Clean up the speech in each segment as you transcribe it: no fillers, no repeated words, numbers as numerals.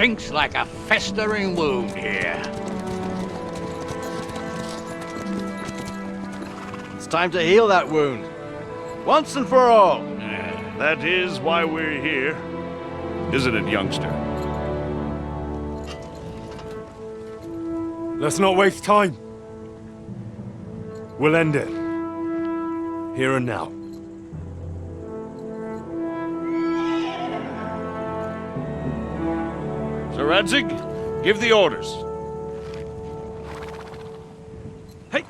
stinks like a festering wound here. It's time to heal that wound. Once and for all. That is why we're here. Isn't it, youngster? Let's not waste time. We'll end it. Here and now. Sir Radzig, give the orders. Hey!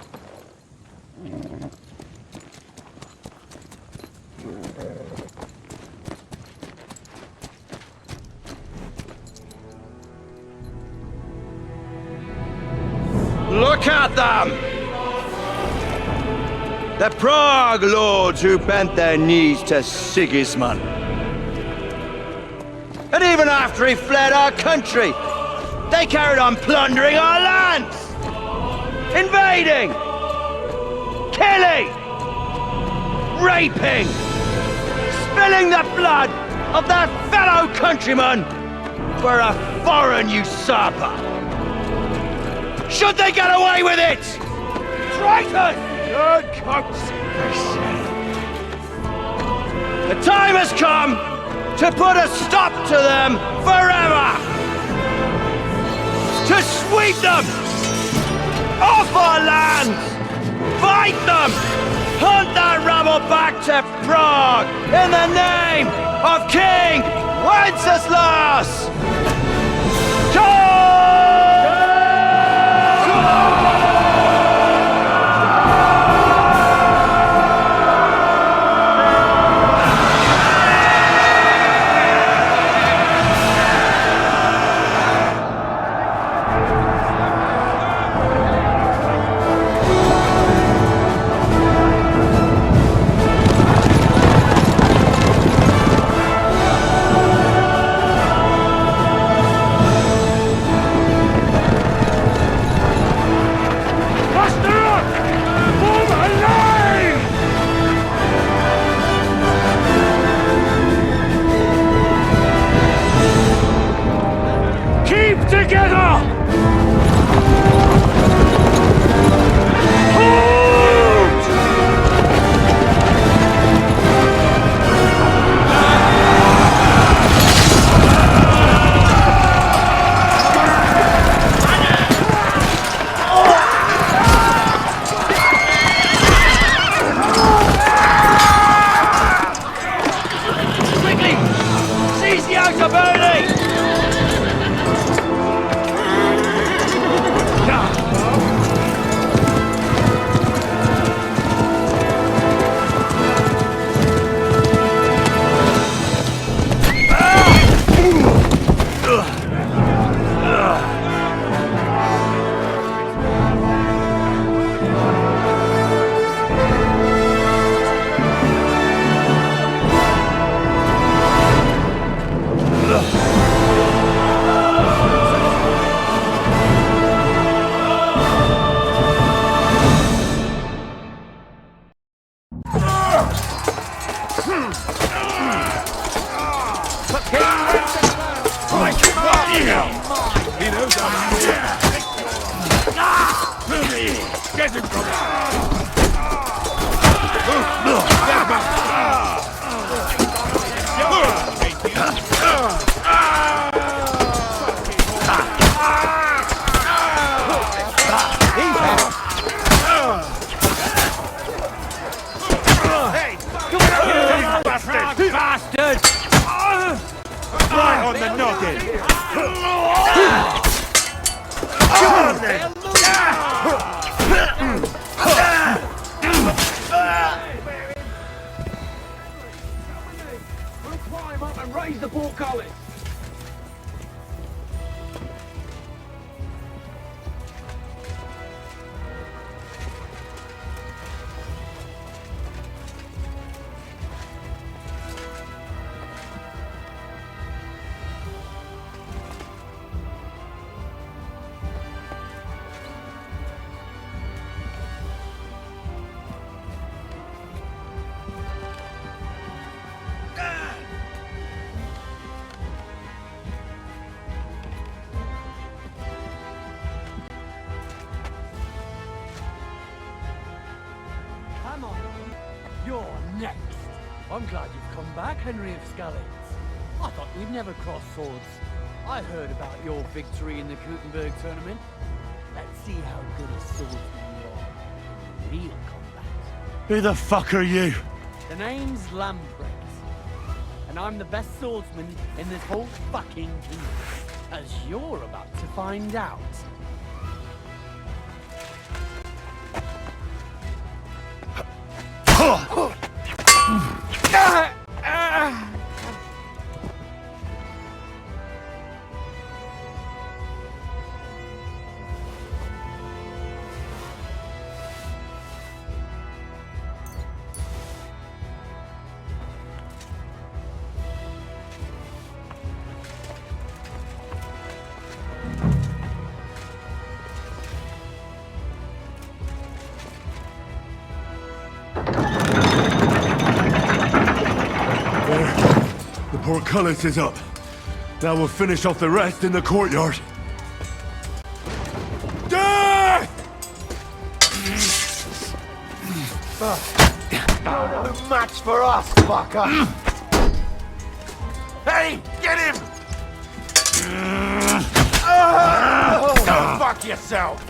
Look at them! The Prague lords who bent their knees to Sigismund. And even after he fled our country, they carried on plundering our lands! Invading! Killing! Raping! Spilling the blood of their fellow countrymen for a foreign usurper! Should they get away with it? Traitors! Good consideration. The time has come to put a stop to them forever! To sweep them off our lands! Fight them! Hunt that rabble back to Prague in the name of King Wenceslas! You're next. I'm glad you've come back, Henry of Scalise. I thought we'd never cross swords. I heard about your victory in the Gutenberg tournament. Let's see how good a swordsman you are. Real combat. Who the fuck are you? The name's Lamprecht. And I'm the best swordsman in this whole fucking kingdom. As you're about to find out. The portcullis is up. Now we'll finish off the rest in the courtyard. Death! No match for us, fucker! Hey, get him! Fuck yourself!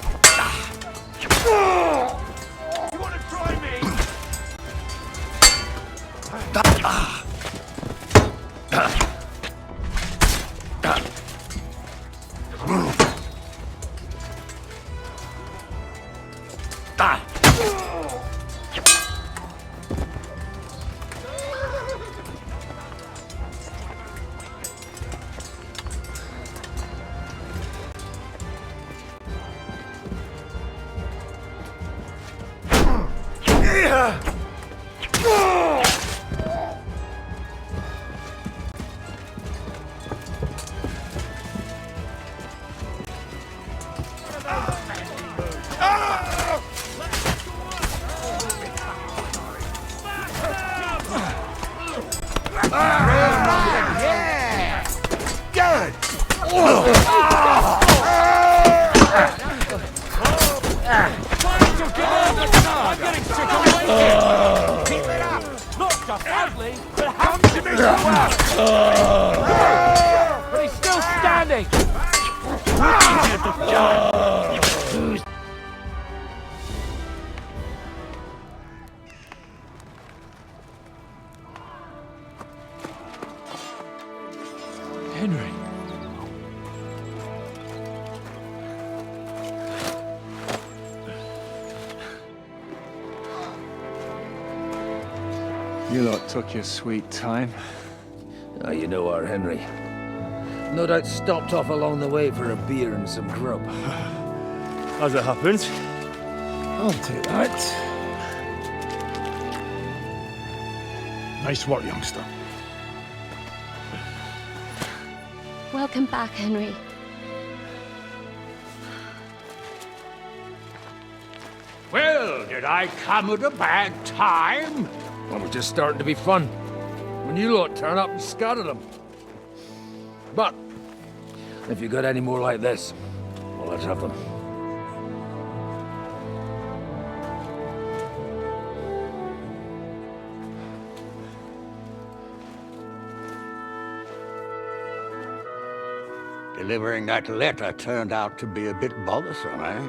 You wanna try me? But he's still standing! Henry. You lot took your sweet time. Ah, you know our Henry. No doubt stopped off along the way for a beer and some grub. As it happens. I'll take that. Nice work, youngster. Welcome back, Henry. Well, did I come at a bad time? Well, we're just starting to be fun. When you lot turn up and scatter them. But, if you got any more like this, well, let's have them. Delivering that letter turned out to be a bit bothersome, eh?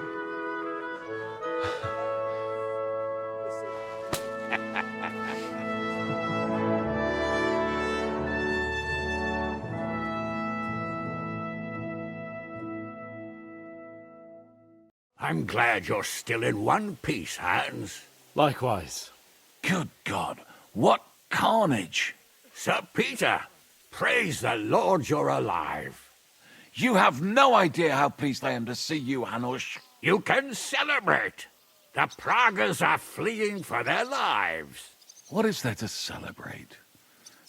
I'm glad you're still in one piece, Hans. Likewise. Good God, what carnage! Sir Peter, praise the Lord you're alive. You have no idea how pleased I am to see you, Hanush. You can celebrate. The Pragas are fleeing for their lives. What is there to celebrate?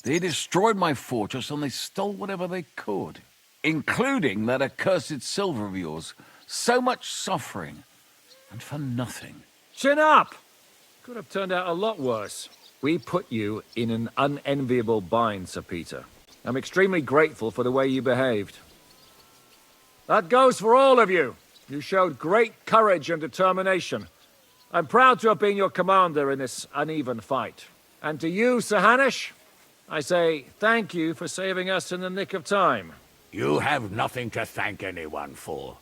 They destroyed my fortress and they stole whatever they could, including that accursed silver of yours. So much suffering, and for nothing. Chin up! Could have turned out a lot worse. We put you in an unenviable bind, Sir Peter. I'm extremely grateful for the way you behaved. That goes for all of you. You showed great courage and determination. I'm proud to have been your commander in this uneven fight. And to you, Sir Hanush, I say thank you for saving us in the nick of time. You have nothing to thank anyone for.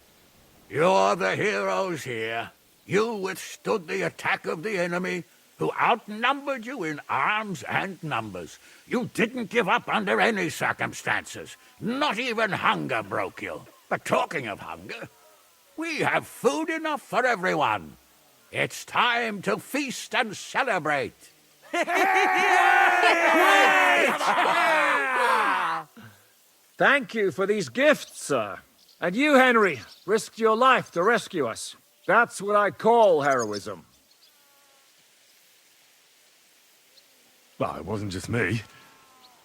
You're the heroes here. You withstood the attack of the enemy, who outnumbered you in arms and numbers. You didn't give up under any circumstances. Not even hunger broke you. But talking of hunger, we have food enough for everyone. It's time to feast and celebrate. Thank you for these gifts, sir. And you, Henry, risked your life to rescue us. That's what I call heroism. Well, it wasn't just me.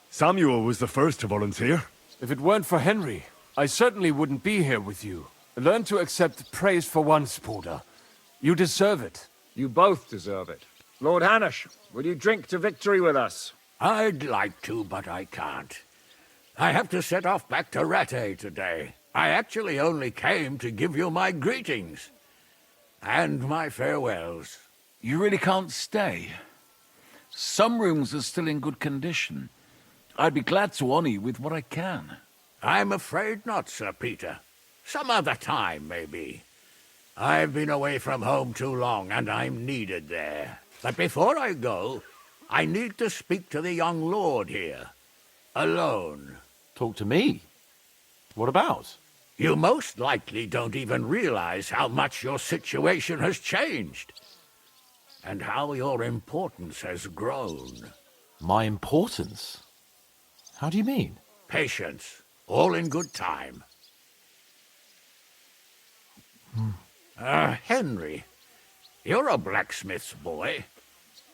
Samuel was the first to volunteer. If it weren't for Henry, I certainly wouldn't be here with you. Learn to accept praise for once, Porter. You deserve it. You both deserve it. Lord Hanush, will you drink to victory with us? I'd like to, but I can't. I have to set off back to Rattay today. I actually only came to give you my greetings. And my farewells. You really can't stay? Some rooms are still in good condition. I'd be glad to honor you with what I can. I'm afraid not, Sir Peter. Some other time, maybe. I've been away from home too long, and I'm needed there. But before I go, I need to speak to the young lord here. Alone. Talk to me? What about? You most likely don't even realize how much your situation has changed. And how your importance has grown. My importance? How do you mean? Patience. All in good time. Henry, you're a blacksmith's boy.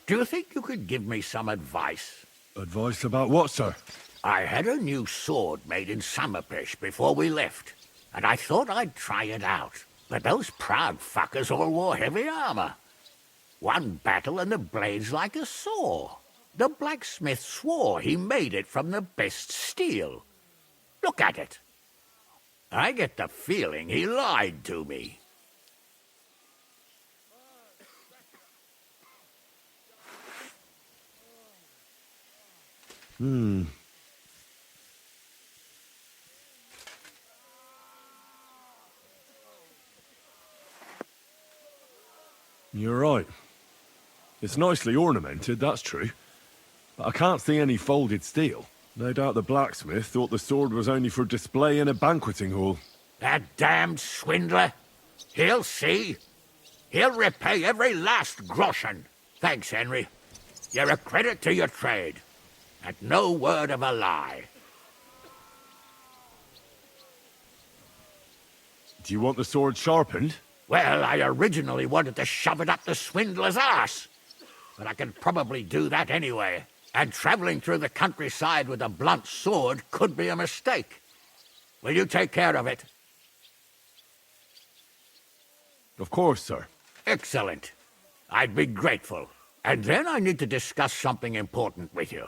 Do you think you could give me some advice? Advice about what, sir? I had a new sword made in Summerpish before we left, and I thought I'd try it out. But those proud fuckers all wore heavy armor. One battle and the blade's like a saw. The blacksmith swore he made it from the best steel. Look at it. I get the feeling he lied to me. You're right. It's nicely ornamented, that's true. But I can't see any folded steel. No doubt the blacksmith thought the sword was only for display in a banqueting hall. That damned swindler. He'll see. He'll repay every last groschen. Thanks, Henry. You're a credit to your trade. And no word of a lie. Do you want the sword sharpened? Well, I originally wanted to shove it up the swindler's ass. But I can probably do that anyway. And traveling through the countryside with a blunt sword could be a mistake. Will you take care of it? Of course, sir. Excellent. I'd be grateful. And then I need to discuss something important with you.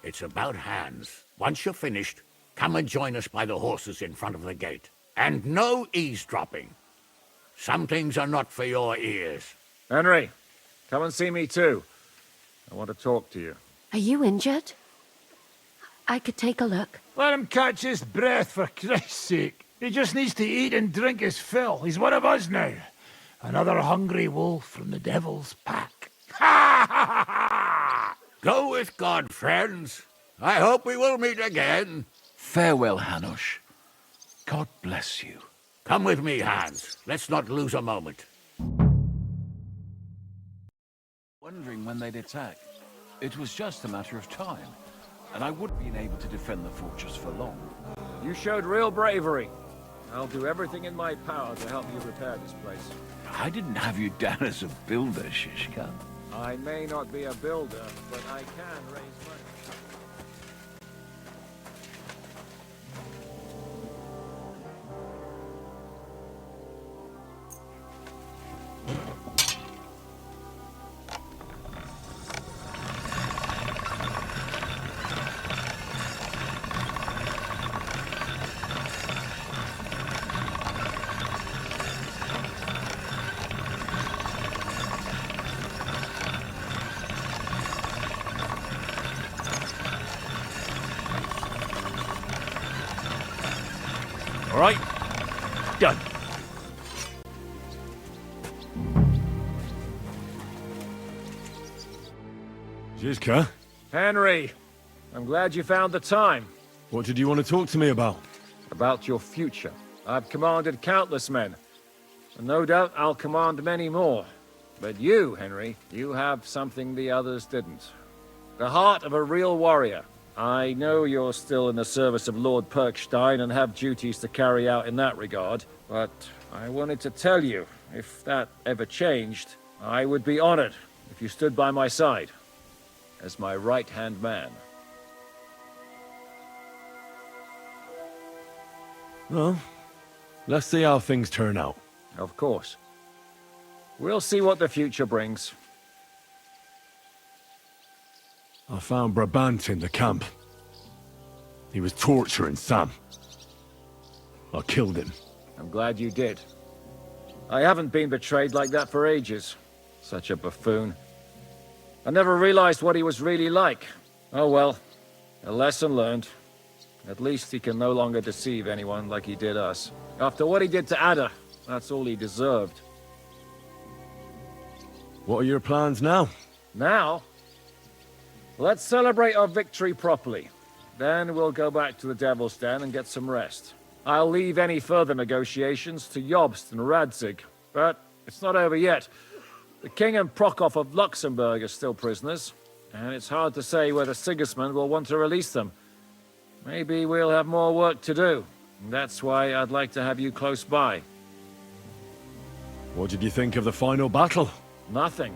It's about Hans. Once you're finished, come and join us by the horses in front of the gate. And no eavesdropping. Some things are not for your ears. Henry, come and see me too. I want to talk to you. Are you injured? I could take a look. Let him catch his breath, for Christ's sake. He just needs to eat and drink his fill. He's one of us now. Another hungry wolf from the devil's pack. Ha ha ha! Go with God, friends. I hope we will meet again. Farewell, Hanush. God bless you. Come with me, Hans. Let's not lose a moment. Wondering when they'd attack. It was just a matter of time, and I wouldn't have been able to defend the fortress for long. You showed real bravery. I'll do everything in my power to help you repair this place. I didn't have you down as a builder, Shishka. I may not be a builder, but I can raise money. All right? Done. Jizka, Henry, I'm glad you found the time. what did you want to talk to me about? About your future. I've commanded countless men, and no doubt I'll command many more. But you, Henry, you have something the others didn't. The heart of a real warrior. I know you're still in the service of Lord Perkstein and have duties to carry out in that regard, but I wanted to tell you, if that ever changed, I would be honored if you stood by my side as my right-hand man. Well, let's see how things turn out. Of course. We'll see what the future brings. I found Brabant in the camp. He was torturing Sam. I killed him. I'm glad you did. I haven't been betrayed like that for ages. Such a buffoon. I never realized what he was really like. Oh well, a lesson learned. At least he can no longer deceive anyone like he did us. After what he did to Ada, that's all he deserved. What are your plans now? Now? Let's celebrate our victory properly. Then we'll go back to the Devil's Den and get some rest. I'll leave any further negotiations to Jobst and Radzig. But it's not over yet. The King and Prokop of Luxembourg are still prisoners, and it's hard to say whether Sigismund will want to release them. Maybe we'll have more work to do. That's why I'd like to have you close by. What did you think of the final battle? Nothing.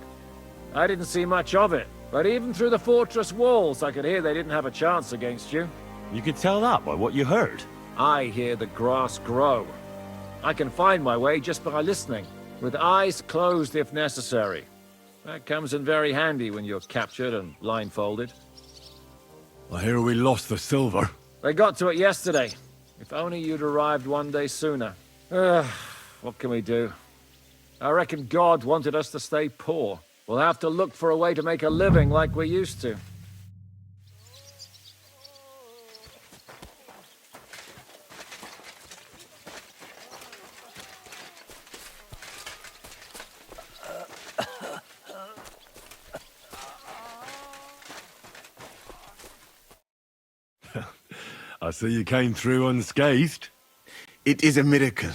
I didn't see much of it, but even through the fortress walls I could hear they didn't have a chance against you. You could tell that by what you heard. I hear the grass grow. I can find my way just by listening, with eyes closed if necessary. That comes in very handy when you're captured and blindfolded. I hear we lost the silver. They got to it yesterday. If only you'd arrived one day sooner. What can we do? I reckon God wanted us to stay poor. We'll have to look for a way to make a living like we used to. I see you came through unscathed. It is a miracle.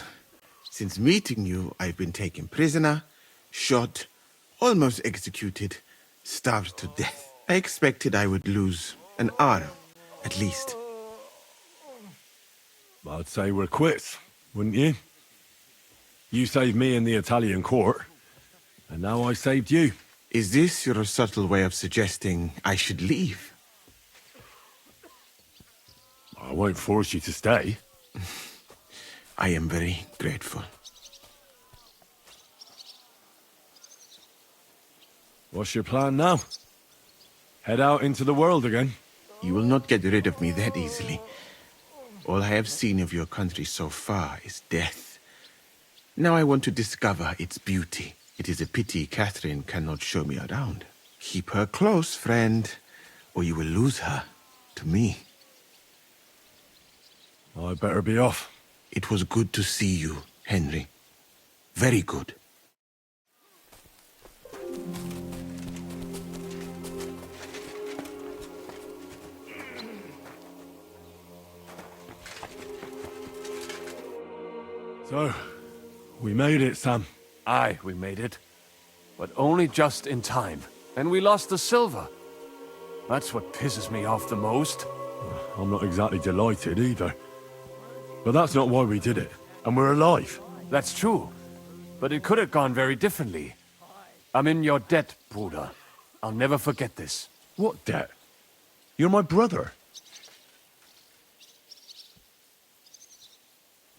Since meeting you, I've been taken prisoner, shot, almost executed, starved to death. I expected I would lose an arm, at least. I'd say we're quits, wouldn't you? You saved me in the Italian court, and now I saved you. Is this your subtle way of suggesting I should leave? I won't force you to stay. I am very grateful. What's your plan now? Head out into the world again? You will not get rid of me that easily. All I have seen of your country so far is death. Now I want to discover its beauty. It is a pity Catherine cannot show me around. Keep her close, friend, or you will lose her to me. I better be off. It was good to see you, Henry. Very good. So, we made it, Sam. Aye, we made it. But only just in time. And we lost the silver. That's what pisses me off the most. I'm not exactly delighted either. But that's not why we did it. And we're alive. That's true. But it could have gone very differently. I'm in your debt, Bruder. I'll never forget this. What debt? You're my brother.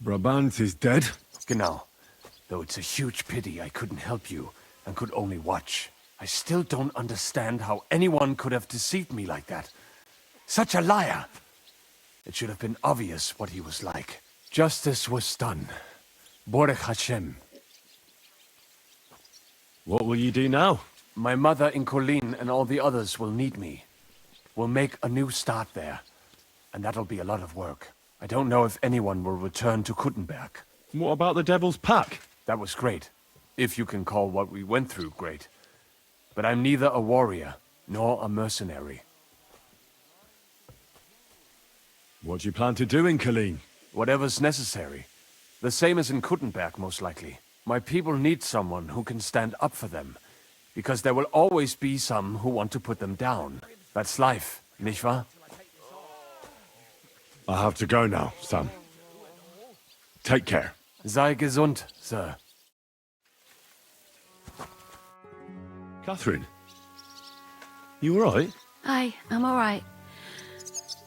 Brabant is dead. Genau. Though it's a huge pity I couldn't help you and could only watch. I still don't understand how anyone could have deceived me like that. Such a liar! It should have been obvious what he was like. Justice was done. Baruch Hashem. What will you do now? My mother in Colleen and all the others will need me. We'll make a new start there. And that'll be a lot of work. I don't know if anyone will return to Kuttenberg. What about the Devil's Pack? That was great. If you can call what we went through great. But I'm neither a warrior, nor a mercenary. What do you plan to do in Colleen? Whatever's necessary. The same as in Kuttenberg, most likely. My people need someone who can stand up for them. Because there will always be some who want to put them down. That's life, nicht wahr? I have to go now, Sam. Take care. Sei gesund, sir. Catherine, you alright? I'm all right.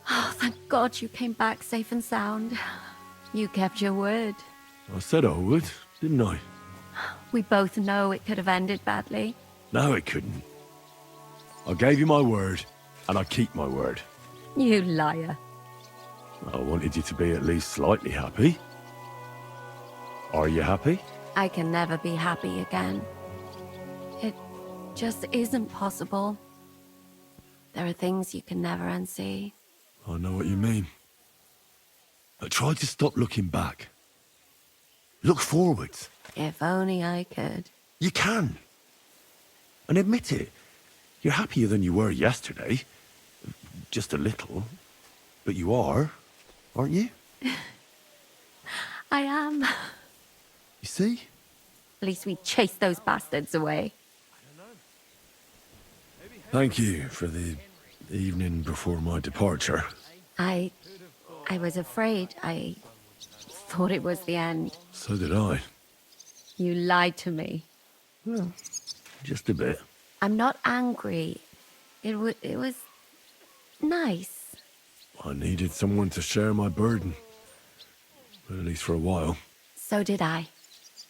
Oh, thank God you came back safe and sound. You kept your word. I said I would, didn't I? We both know it could have ended badly. No, it couldn't. I gave you my word, and I keep my word. You liar. I wanted you to be at least slightly happy. Are you happy? I can never be happy again. It just isn't possible. There are things you can never unsee. I know what you mean. But try to stop looking back. Look forwards. If only I could. You can. And admit it. You're happier than you were yesterday. Just a little. But you are, aren't you? I am. You see? At least we chased those bastards away. Thank you for the evening before my departure. I was afraid. I thought it was the end. So did I. You lied to me. Well, just a bit. I'm not angry. It was nice. I needed someone to share my burden. At least for a while. So did I.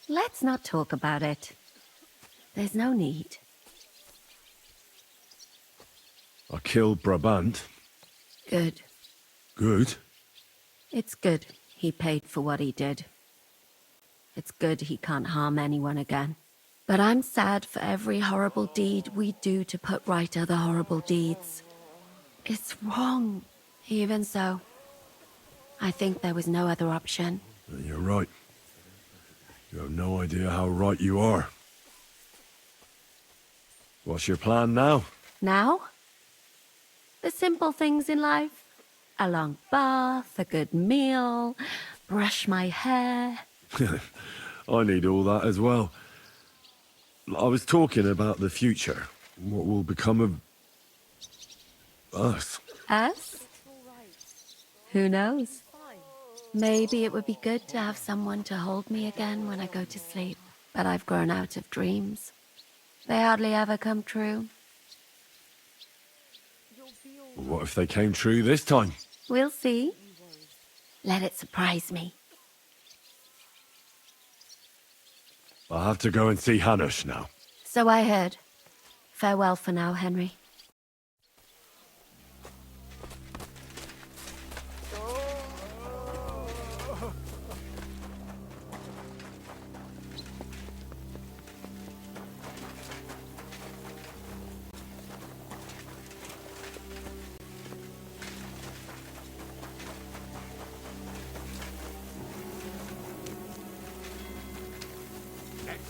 Let's not talk about it. There's no need. I killed Brabant. Good. Good? It's good he paid for what he did. It's good he can't harm anyone again. But I'm sad for every horrible deed we do to put right other horrible deeds. It's wrong. Even so, I think there was no other option. You're right. You have no idea how right you are. What's your plan now? Now? The simple things in life. A long bath, a good meal, brush my hair. I need all that as well. I was talking about the future. What will become of us? Us? Who knows? Maybe it would be good to have someone to hold me again when I go to sleep. But I've grown out of dreams. They hardly ever come true. What if they came true this time? We'll see. Let it surprise me. I'll have to go and see Hanush now. So I heard. Farewell for now, Henry.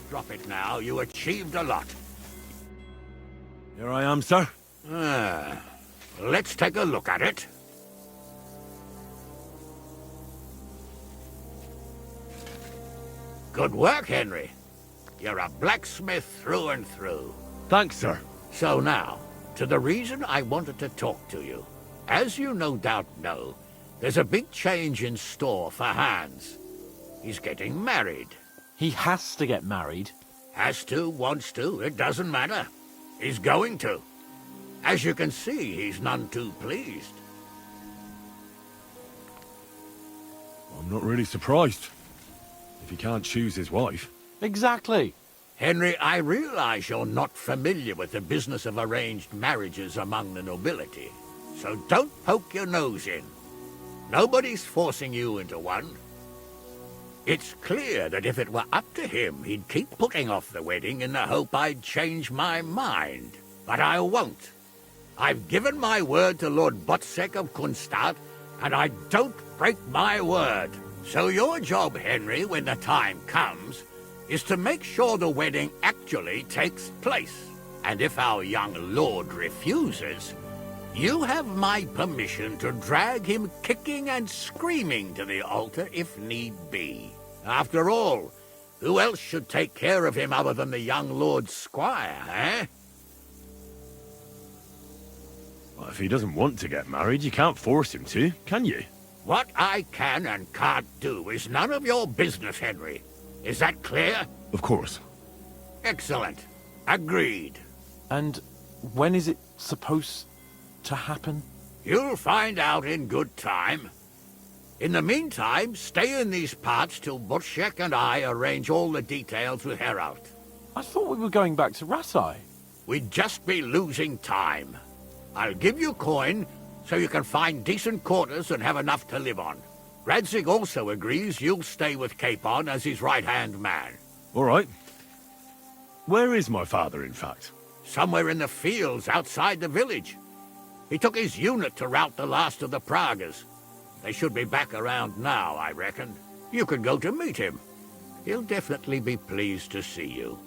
Drop it now. You achieved a lot. Here I am, sir. Let's take a look at it. Good work, Henry. You're a blacksmith through and through. Thanks, sir. So now, to the reason I wanted to talk to you. As you no doubt know, there's a big change in store for Hans. He's getting married. He has to get married. Has to, wants to, it doesn't matter. He's going to. As you can see, he's none too pleased. I'm not really surprised. If he can't choose his wife. Exactly. Henry, I realize you're not familiar with the business of arranged marriages among the nobility. So don't poke your nose in. Nobody's forcing you into one. It's clear that if it were up to him, he'd keep putting off the wedding in the hope I'd change my mind. But I won't. I've given my word to Lord Botsek of Kunstad, and I don't break my word. So your job, Henry, when the time comes, is to make sure the wedding actually takes place. And if our young lord refuses, you have my permission to drag him kicking and screaming to the altar if need be. After all, who else should take care of him other than the young lord's squire, eh? Well, if he doesn't want to get married, you can't force him to, can you? What I can and can't do is none of your business, Henry. Is that clear? Of course. Excellent. Agreed. And when is it supposed to happen? You'll find out in good time. In the meantime, stay in these parts till Butchek and I arrange all the details with Herald. I thought we were going back to Rasai. We'd just be losing time. I'll give you coin so you can find decent quarters and have enough to live on. Radzig also agrees you'll stay with Capon as his right-hand man. All right. Where is my father, in fact? Somewhere in the fields outside the village. He took his unit to rout the last of the Pragas. They should be back around now, I reckon. You could go to meet him. He'll definitely be pleased to see you.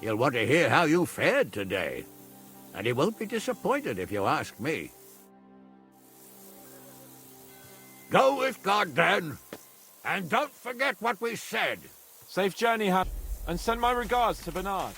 He'll want to hear how you fared today. And he won't be disappointed if you ask me. Go with God, then. And don't forget what we said. Safe journey, and send my regards to Bernard.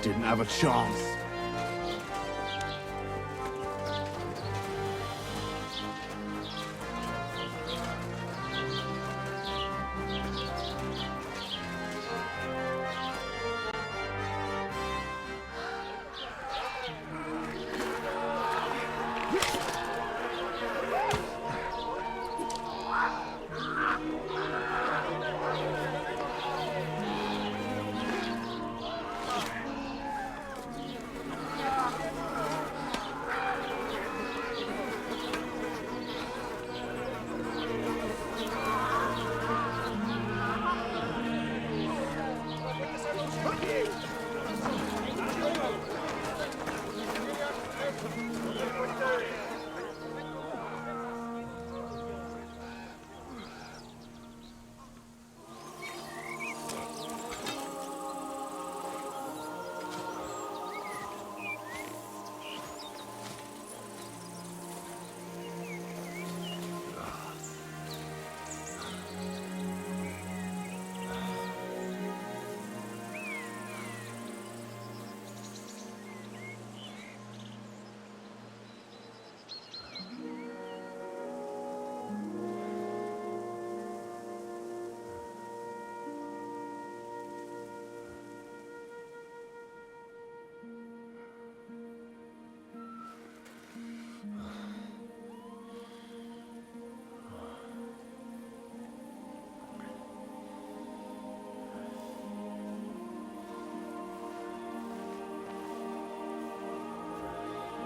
Didn't have a chance.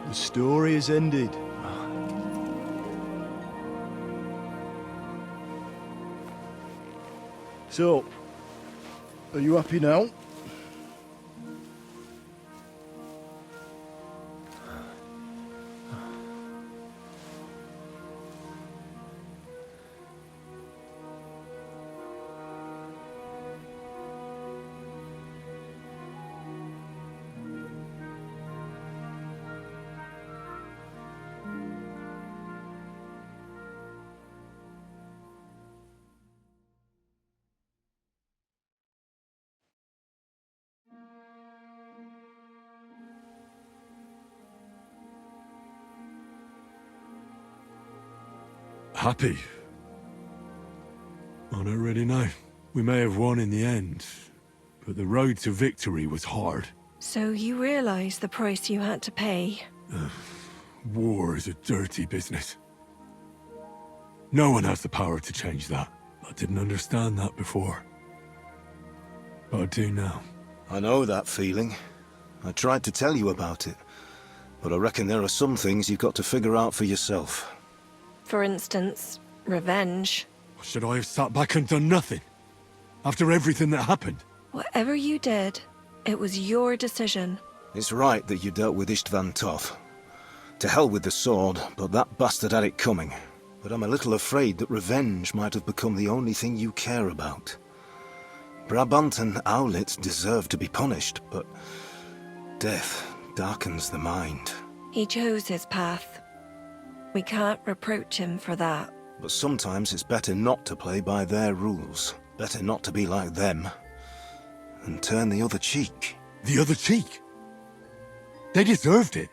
The story is ended. So, are you happy now? Happy? I don't really know. We may have won in the end, but the road to victory was hard. So you realize the price you had to pay? War is a dirty business. No one has the power to change that. I didn't understand that before. But I do now. I know that feeling. I tried to tell you about it, but I reckon there are some things you've got to figure out for yourself. For instance, revenge. Should I have sat back and done nothing? After everything that happened? Whatever you did, it was your decision. It's right that you dealt with Istvan Toth. To hell with the sword, but that bastard had it coming. But I'm a little afraid that revenge might have become the only thing you care about. Brabant and Owlitz deserve to be punished, but death darkens the mind. He chose his path. We can't reproach him for that. But sometimes it's better not to play by their rules. Better not to be like them. And turn the other cheek. The other cheek? They deserved it.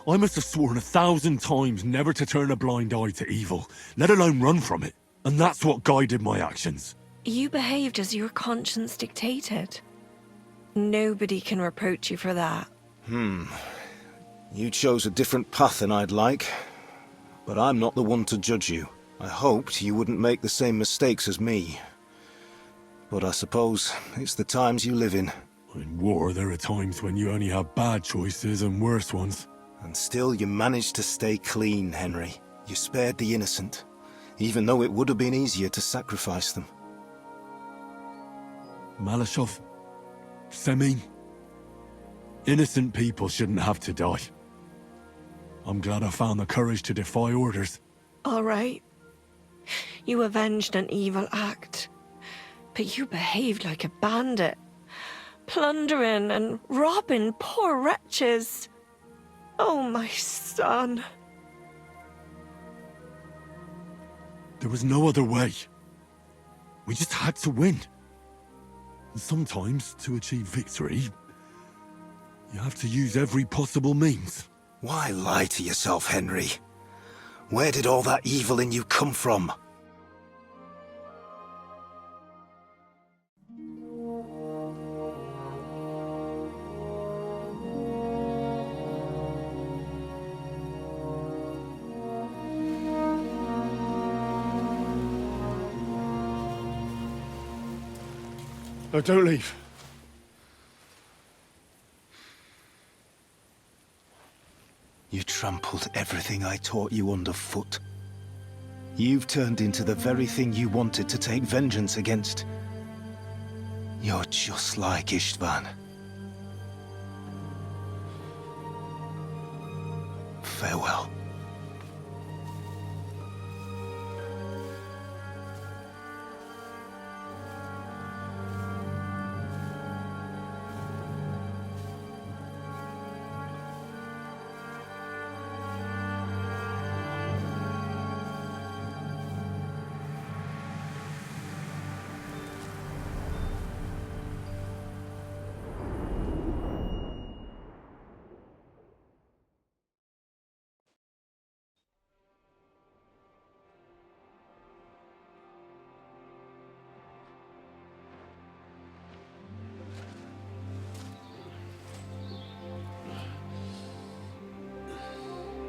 I must have sworn 1,000 times never to turn a blind eye to evil, let alone run from it. And that's what guided my actions. You behaved as your conscience dictated. Nobody can reproach you for that. You chose a different path than I'd like. But I'm not the one to judge you. I hoped you wouldn't make the same mistakes as me. But I suppose it's the times you live in. In war, there are times when you only have bad choices and worse ones. And still you managed to stay clean, Henry. You spared the innocent, even though it would have been easier to sacrifice them. Malashov, Semyon, innocent people shouldn't have to die. I'm glad I found the courage to defy orders. All right. You avenged an evil act. But you behaved like a bandit. Plundering and robbing poor wretches. Oh, my son. There was no other way. We just had to win. And sometimes, to achieve victory, you have to use every possible means. Why lie to yourself, Henry? Where did all that evil in you come from? No, don't leave. You trampled everything I taught you underfoot. You've turned into the very thing you wanted to take vengeance against. You're just like Istvan. Farewell.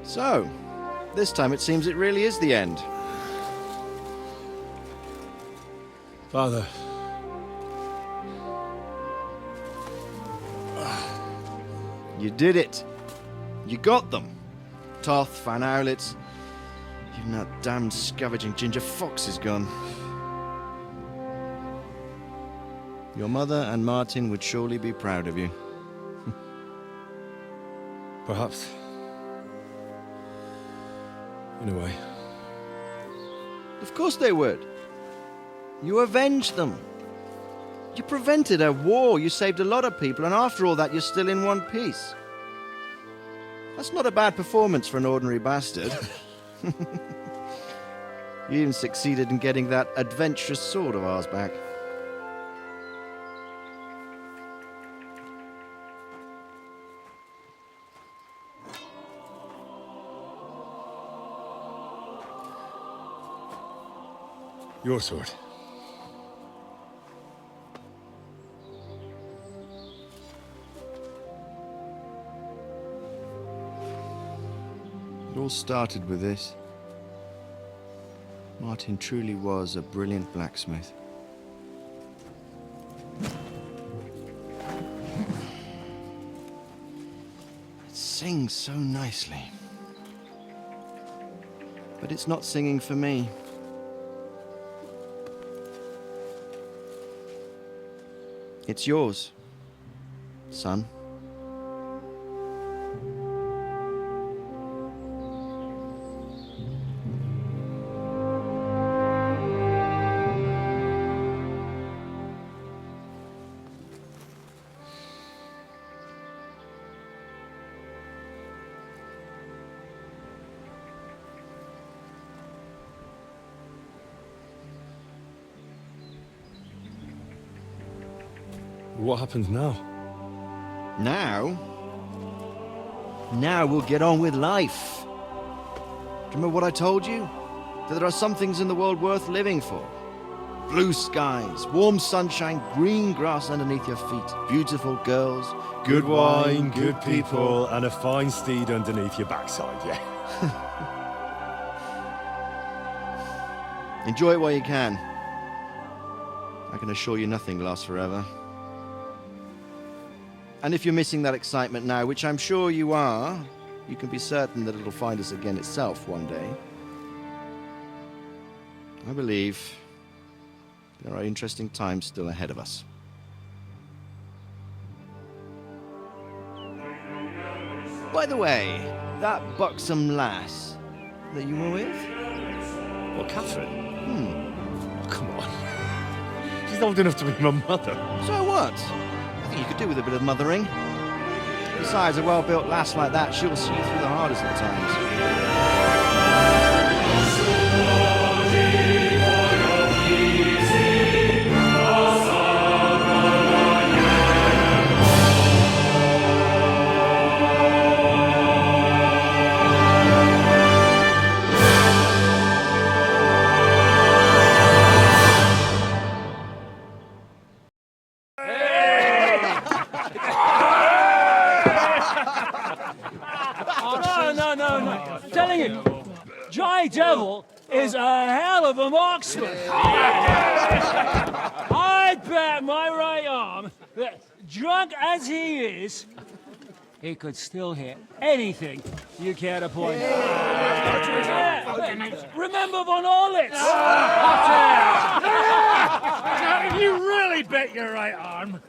So, this time it seems it really is the end. Father. You did it. You got them. Toth, Van Owlitz. Even that damned scavenging ginger fox is gone. Your mother and Martin would surely be proud of you. Perhaps. In a way. Of course they would. You avenged them. You prevented a war. You saved a lot of people, and after all that, you're still in one piece. That's not a bad performance for an ordinary bastard. You even succeeded in getting that adventurous sword of ours back. Your sword. It all started with this. Martin truly was a brilliant blacksmith. It sings so nicely. But it's not singing for me. It's yours, son. What happens now? Now? Now we'll get on with life. Do you remember what I told you? That there are some things in the world worth living for. Blue skies, warm sunshine, green grass underneath your feet, beautiful girls, Good wine, good people, and a fine steed underneath your backside, yeah. Enjoy it while you can. I can assure you nothing lasts forever. And if you're missing that excitement now, which I'm sure you are, you can be certain that it'll find us again itself one day. I believe there are interesting times still ahead of us. By the way, that buxom lass that you were with? What, Catherine? Oh, come on. She's old enough to be my mother. So what? I think you could do with a bit of mothering. Besides, a well-built lass like that, she'll see you through the hardest of times. No. I'm telling you, Jai Devil is a hell of a marksman. I'd bet my right arm that, drunk as he is, he could still hit anything you care to point out. Remember Von Orlitz? You really bet your right arm.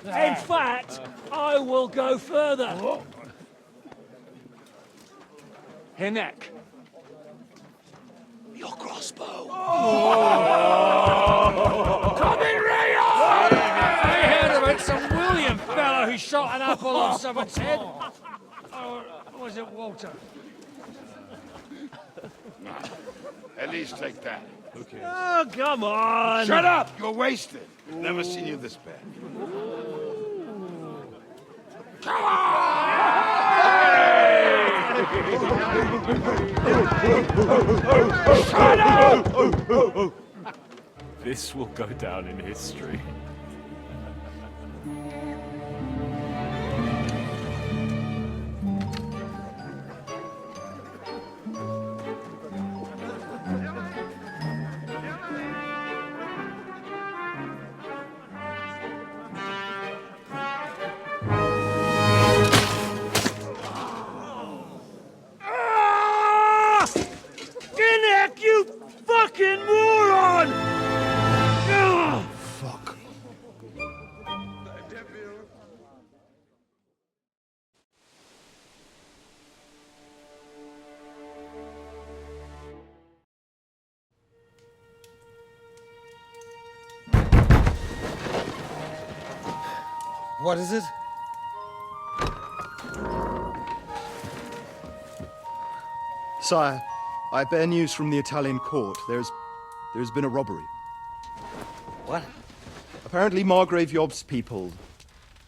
In fact, I will go further. Her neck. Your crossbow. Coming right up! I heard about some William fella who shot an apple off someone's head. Or was it Walter? At least take that. Okay. Oh, come on! Shut up! You're wasted. Never seen you this bad. Come Shut up! This will go down in history. You fucking moron! Fuck. What is it? Sire, I bear news from the Italian court. There's been a robbery. What? Apparently Margrave Yob's people,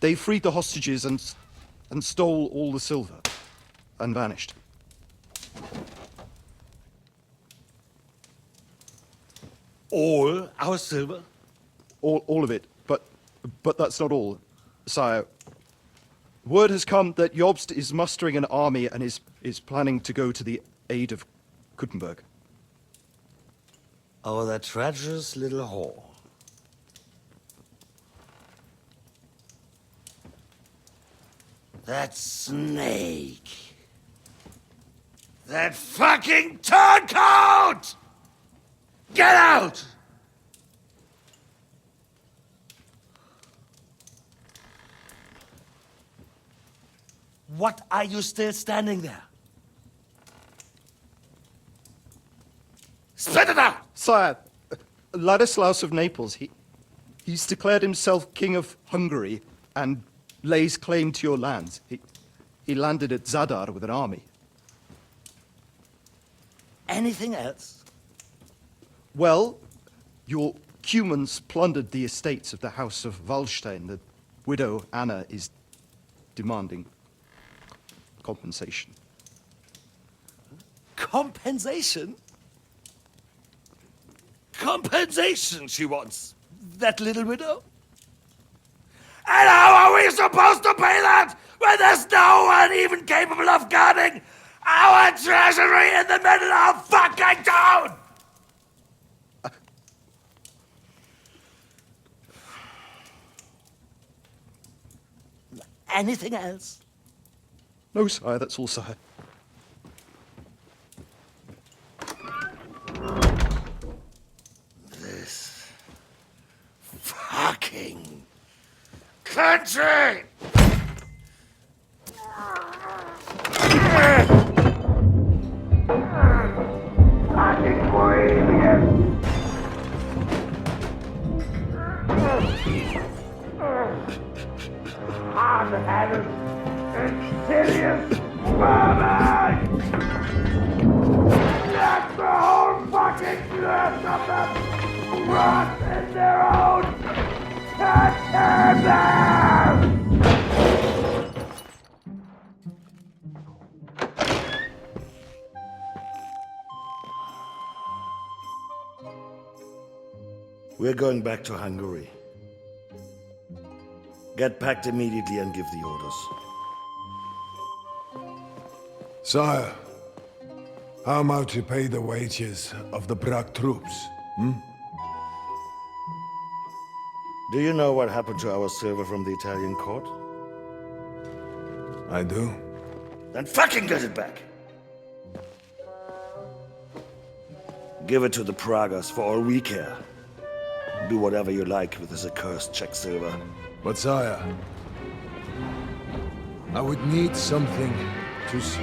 they freed the hostages and stole all the silver and vanished. All our silver? All of it, but that's not all, sire. Word has come that Jobst is mustering an army and is planning to go to the aid of Kuttenberg. Oh, that treacherous little whore. That snake. That fucking turncoat! Get out! What are you still standing there? Spit it out! Sire, Ladislaus of Naples, he's declared himself King of Hungary and lays claim to your lands. He landed at Zadar with an army. Anything else? Well, your Cumans plundered the estates of the House of Wallstein. The widow Anna is demanding compensation. Compensation? Compensation she wants, that little widow? And how are we supposed to pay that when there's no one even capable of guarding our treasury in the middle of fucking town? Anything else? No, sire, that's all, sire. This fucking country! Fucking Bohemian! Hard-headed, insidious vermin! Let the whole fucking earth of them rot in their own containers! We're going back to Hungary. Get packed immediately and give the orders. Sire, how am I to pay the wages of the Prague troops? Do you know what happened to our silver from the Italian court? I do. Then fucking get it back! Give it to the Pragas for all we care. Do whatever you like with this accursed Czech silver. But sire, I would need something to see.